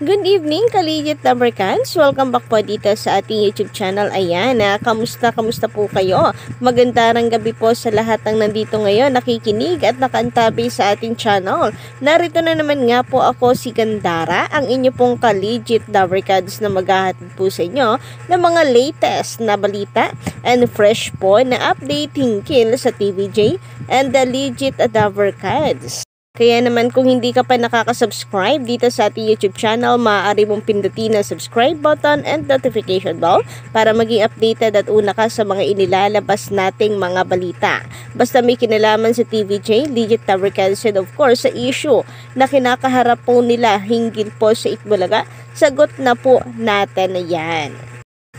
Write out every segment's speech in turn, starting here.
Good evening, Kaligit Labricans. Welcome back po dito sa ating YouTube channel. Ayan, kamusta po kayo? Magandang gabi po sa lahat ng nandito ngayon, nakikinig at nakantabi sa ating channel. Narito na naman nga po ako, si Gandara, ang inyo pong Kaligit Labricans na maghahatid po sa inyo ng mga latest na balita and fresh po na update hinggil sa TVJ and the Legit Labricans. Kaya naman kung hindi ka pa nakaka-subscribe dito sa ating YouTube channel, maaari mong pindutin ang subscribe button and notification bell para maging updated at una ka sa mga inilalabas nating mga balita. Basta may kinalaman sa TVJ, Legit Labricans, and of course sa issue na kinakaharap po nila hinggil po sa Itbulaga, sagot na po natin na yan.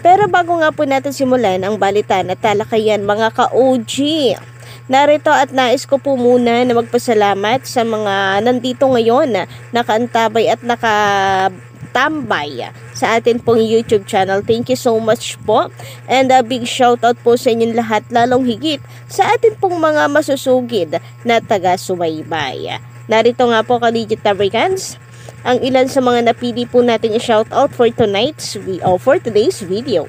Pero bago nga po natin simulan ang balita na talakayan mga ka-OG, narito at nais ko po muna na magpasalamat sa mga nandito ngayon na nakaantabay at nakatambay sa atin pong YouTube channel. Thank you so much po. And a big shout out po sa inyong lahat, lalong higit sa atin pong mga masusugid na taga-subaybay. Narito nga po, Kaligit Labricans, ang ilan sa mga napili po natin i-shout out for today's video.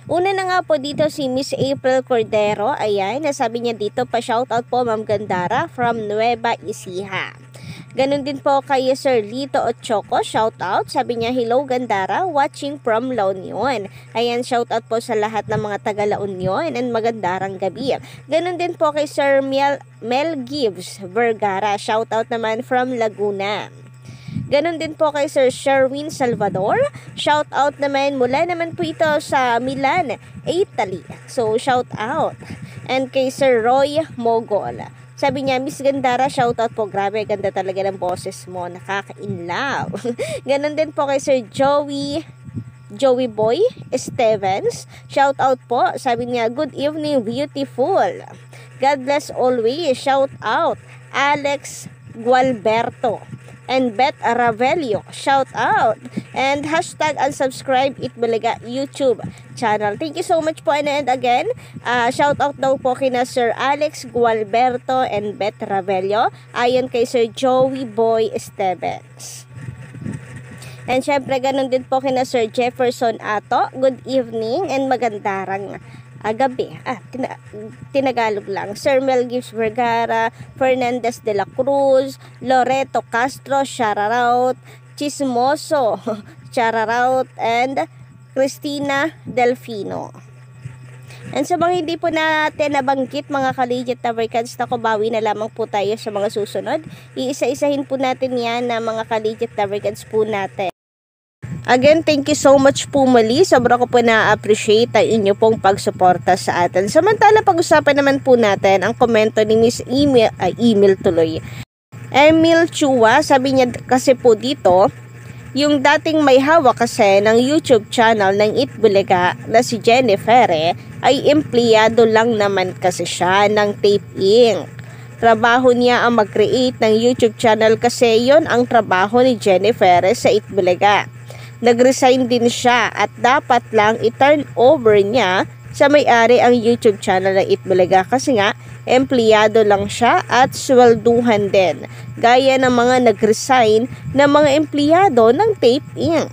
Una na nga po dito si Miss April Cordero. Ayan, nasabi niya dito, pa-shoutout po Ma'am Gandara from Nueva Ecija. Ganon din po kay Sir Lito Ochoco, shoutout. Sabi niya, hello Gandara, watching from La Union. Ayan, shoutout po sa lahat ng mga taga La Union and magandarang gabi. Ganon din po kay Sir Mel Gibbs Vergara, shoutout naman from Laguna. Ganon din po kay Sir Sherwin Salvador. Shout out naman mula naman po ito sa Milan, Italy. So shout out. And kay Sir Roy Mogol. Sabi niya, Miss Gandara, shout out po. Grabe, ganda talaga ng boses mo. Nakaka-inlove. Ganon din po kay Sir Joey Boy Stevens. Shout out po. Sabi niya, good evening, beautiful. God bless always. Shout out. Alex Gualberto and Beth Ravelio, shout out. And hashtag unsubscribe Itbulaga YouTube channel. Thank you so much po. And again, shout out daw po kina Sir Alex Gualberto and Beth Ravelio, ayon kay Sir Joey Boy Estevez. And syempre ganun din po kina Sir Jefferson Ato, good evening and magandarang gabi. Tinagalog lang. Sir Mel Gibbs Vergara, Fernandez de la Cruz, Loreto Castro, Shararout, Chismoso, Shararout, and Cristina Delfino. And sa mga hindi po natin nabanggit mga Kaligit Labricans, na bawi na lamang po tayo sa mga susunod. Iisa-isahin po natin yan na mga Kaligit Labricans po natin. Again, thank you so much po muli. Sobra ko po na-appreciate ang inyo pong pagsuporta sa atin. Samantala, pag-usapan naman po natin ang komento ni Miss Emil Chua. Sabi niya kasi po dito, yung dating may hawak kasi ng YouTube channel ng Itbulaga na si Jennifer ay empleyado lang naman kasi siya ng Tape Inc. Trabaho niya ang mag-create ng YouTube channel kasi yon ang trabaho ni Jennifer sa Itbulaga. Nag-resign din siya at dapat lang i-turn over niya sa may-ari ang YouTube channel ng Itbulaga kasi nga empleyado lang siya at swelduhan din. Gaya ng mga nag-resign na mga empleyado ng Tape Inc.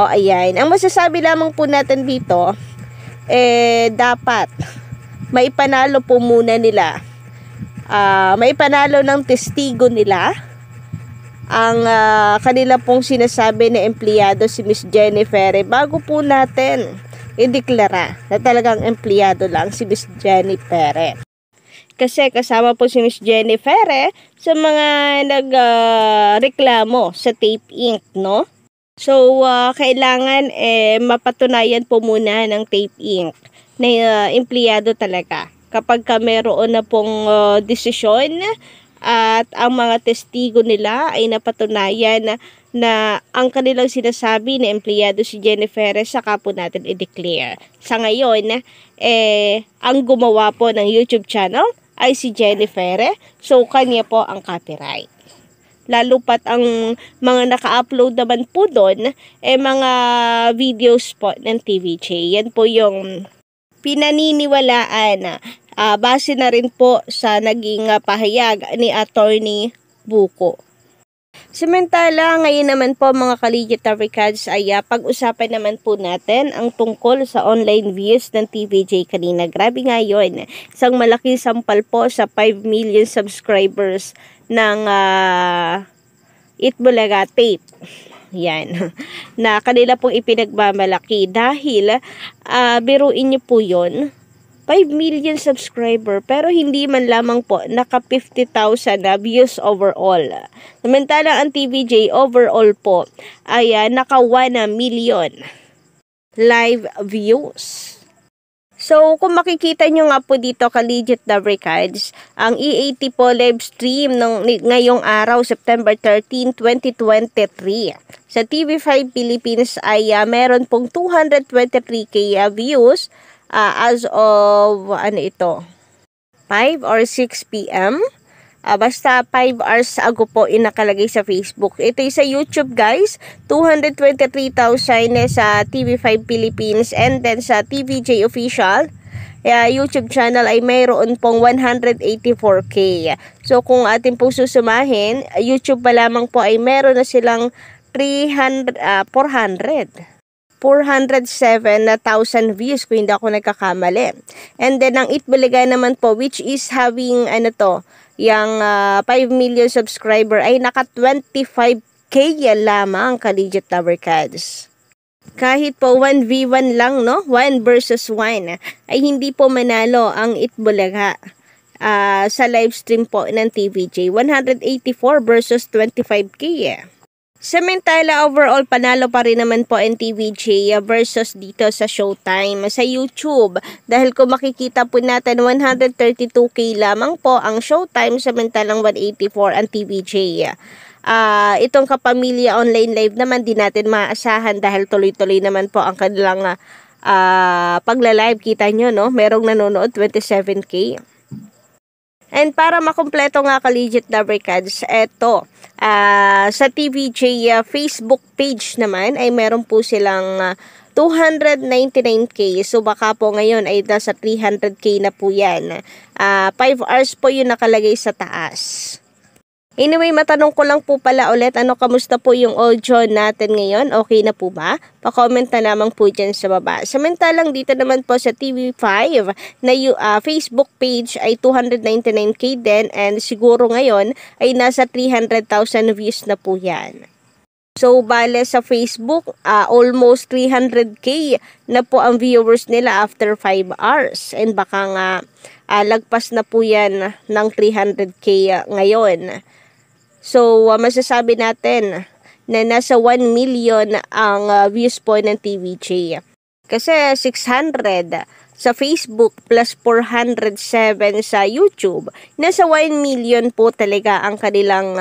O ayan, ang masasabi lamang po natin dito, dapat may panalo po muna nila. May panalo ng testigo nila ang kanila pong sinasabi na empleyado si Miss Jennifer bago po natin ideklara na talagang empleyado lang si Miss Jennifer. Kasi kasama po si Miss Jennifer sa mga nagreklamo sa Tape Inc, no? So, kailangan mapatunayan po muna ng Tape Inc na empleyado talaga. Kapag meron na pong desisyon at ang mga testigo nila ay napatunayan na ang kanilang sinasabi na empleyado si Jennifer, saka po natin i-declare. Sa ngayon, ang gumawa po ng YouTube channel ay si Jennifer, so kanya po ang copyright. Lalo pat ang mga naka-upload naman po doon, mga videos po ng TVJ. Yan po yung pinaniniwalaan base na rin po sa naging pahayag ni Attorney Buko. Samantala, ngayon naman po mga ka-Legit Tabricads ay pag-usapan naman po natin ang tungkol sa online views ng TVJ kanina. Grabe nga yun. Isang malaking sampal po sa 5 million subscribers ng Itbulaga tape. Yan. Na kanila pong ipinagmamalaki dahil biruin niyo po yun. 5 million subscriber pero hindi man lamang po naka 50,000 na views overall. Samantala ang TVJ overall po ay naka 1 million live views. So kung makikita nyo nga po dito ka-Legit Tabricads, ang E80 po live stream ngayong araw September 13, 2023. Sa TV5 Philippines ay meron pong 223k views. As of, 5 or 6 p.m. Basta 5 hours ago po inakalagay sa Facebook. Ito sa YouTube guys, 223,000 sa TV5 Philippines and then sa TVJ Official YouTube channel ay mayroon pong 184k. So kung atin pong susumahin, YouTube pa lamang po ay meron na silang 407,000 views kung hindi ako nagkakamali. And then ang Itbulaga naman po which is having yung 5 million subscriber ay naka 25k lamang ka-Legit Tabricads. Kahit po 1v1 lang 1 versus 1 ay hindi po manalo ang Itbulaga sa live stream po ng TVJ. 184 versus 25k Samantala, overall, panalo pa rin naman po ang TVJ versus dito sa Showtime sa YouTube. Dahil kung makikita po natin, 132k lamang po ang Showtime, samantalang 184 ang TVJ. Itong Kapamilya Online Live naman, di natin maasahan dahil tuloy-tuloy naman po ang kanilang pagla-live. Kita nyo, merong nanonood, 27k. And para makumpleto nga ka-Legit Tabricads, eto, sa TVJ Facebook page naman ay meron po silang 299k. So baka po ngayon ay nasa 300k na po yan. 5 hours po yung nakalagay sa taas. Anyway, matanong ko lang po pala ulit, kamusta po yung audio natin ngayon? Okay na po ba? Pa-comment na naman po dyan sa baba. Samantalang dito naman po sa TV5 na Facebook page ay 299k din and siguro ngayon ay nasa 300,000 views na po yan. So, bale sa Facebook, almost 300k na po ang viewers nila after 5 hours. And baka nga lagpas na po yan ng 300k ngayon. So, masasabi natin na nasa 1 million ang views po ng TVJ. Kasi 600 sa Facebook plus 407 sa YouTube. Nasa 1 million po talaga ang kanilang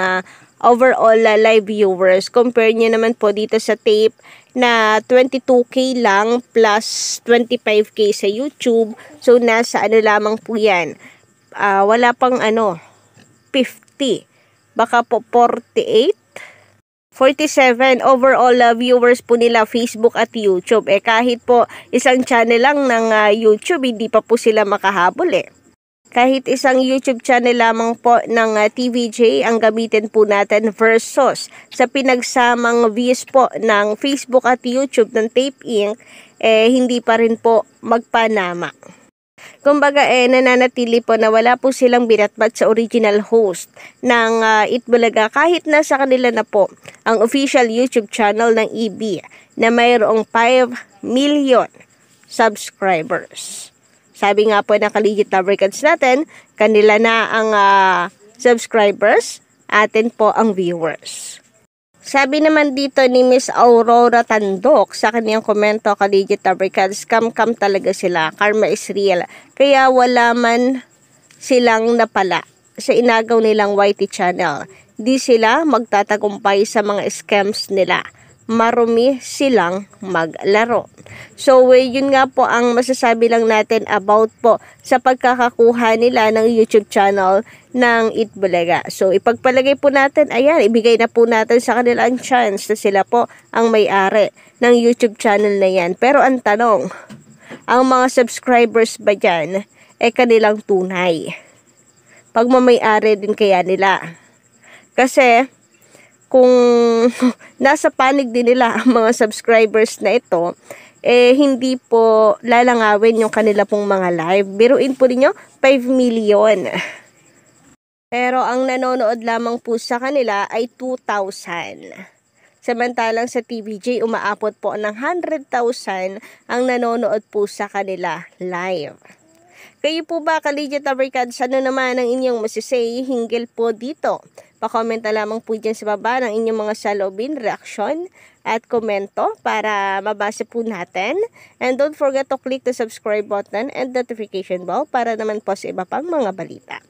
overall live viewers. Compare nyo naman po dito sa tape na 22k lang plus 25k sa YouTube. So, nasa lamang po yan. Wala pang 50. Baka po 48, 47 overall viewers po nila Facebook at YouTube. Kahit po isang channel lang ng YouTube, hindi pa po sila makahabol Kahit isang YouTube channel lamang po ng TVJ ang gamitin po natin versus sa pinagsamang views po ng Facebook at YouTube ng Tape Inc. Hindi pa rin po magpanama. Kumbaga nananatili po na wala po silang binatbat sa original host ng Itbulaga kahit nasa kanila na po ang official YouTube channel ng EB na mayroong 5 million subscribers. Sabi nga po ng ka-Legit Tabricads natin, kanila na ang subscribers, atin po ang viewers. Sabi naman dito ni Miss Aurora Tandok sa kanyang komento ka-Legit Tabricads, scam talaga sila, karma is real. Kaya wala man silang napala sa inagaw nilang YT channel. Di sila magtatagumpay sa mga scams nila. Marumi silang maglaro. So, yun nga po ang masasabi lang natin about po sa pagkakakuha nila ng YouTube channel ng Itbulaga. So, ipagpalagay po natin, ayan, ibigay na po natin sa kanila ang chance na sila po ang may-ari ng YouTube channel na yan. Pero ang tanong, ang mga subscribers ba dyan, kanilang tunay? Pagmamay-ari din kaya nila? Kasi, kung nasa panig din nila ang mga subscribers na ito, hindi po lalangawin yung kanila pong mga live. Biruin po ninyo, 5 million. Pero ang nanonood lamang po sa kanila ay 2,000. Samantalang sa TVJ, umaabot po ng 100,000 ang nanonood po sa kanila live. Kayo po ba, ka-Legit Americans, ano naman ang inyong masisay hinggil po dito? Pa-comment na lamang po dyan sa baba ng inyong mga salobin, reaksyon at komento para mabasa po natin. And don't forget to click the subscribe button and notification bell para naman po sa iba pang mga balita.